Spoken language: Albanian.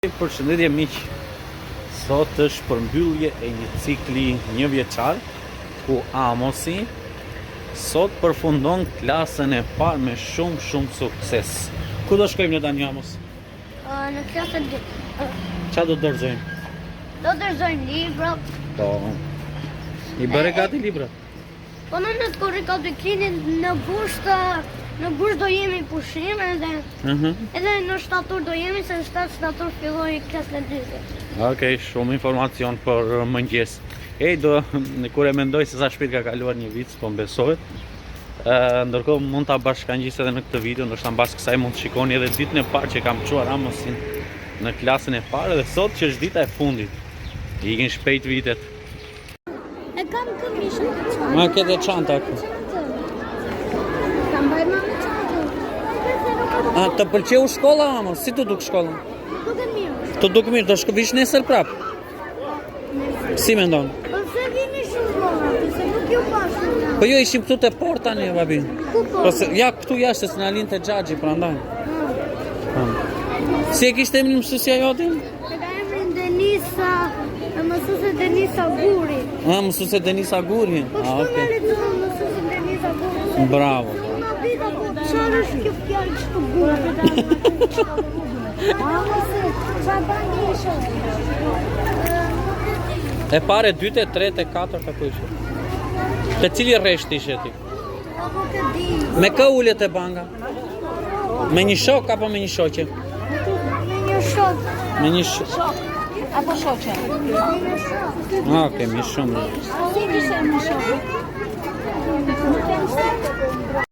Përshëndetje miq, sot është përmbyllje e një cikli një vjeçar ku Amosi sot përfundon klasën e parë me shumë sukses. Ku do shkojmë ne tani, Amos? Në klasën Çfarë do dorëzojmë? do dorëzojmë libra. Po. I bëre gati libra? Po në korrikat e klinit në gusht do jemi pushim edhe në shtator do jemi se në shtator filloi klasën e dytë. Okej, shumë informacion për mëngjes. Kur e mendoj se sa shpejt ka kaluar një vit, po mbesohet. Ndërkohë mund ta bashkangjis edhe në këtë video, ndoshta mbas kësaj mund të shikoni edhe ditën e parë që kam çuar Amosin në klasën e parë dhe sot që është dita e fundit. Ikin shpejt vitet. E kam këmishën të çanta. Ma ke dhe çanta këtu. Kam bërë me çanta. Të pëlqeu shkolla, Amos? Si të duk shkolla? Duke mirë. Të duk mirë, do shkovish nesër prap? Si mendon? Po se vini shumë vonë, se nuk ju pashë. Po jo ishim këtu te porta ne, babi. Ku po? Po se ja këtu jashtë se na linte xhaxhi prandaj. Si e kishte emrin mësuesja jotin? E ka emrin Denisa, mësuese Denisa Guri. Mësuese Denisa Guri. Po Okej. mësuese Denisa Guri. Bravo. Ma pita po çfarë është kjo fjalë kështu gurë? E pare, dytë, e tretë, e katërt apo ishte? Te cili rresht ishe ti? Me kë ulet e banga? Me një shok apo me një shoqe? Me një shok. Me një shok. Apo shoqe? Me një shok. Okej, më shumë. Si kishe më shok?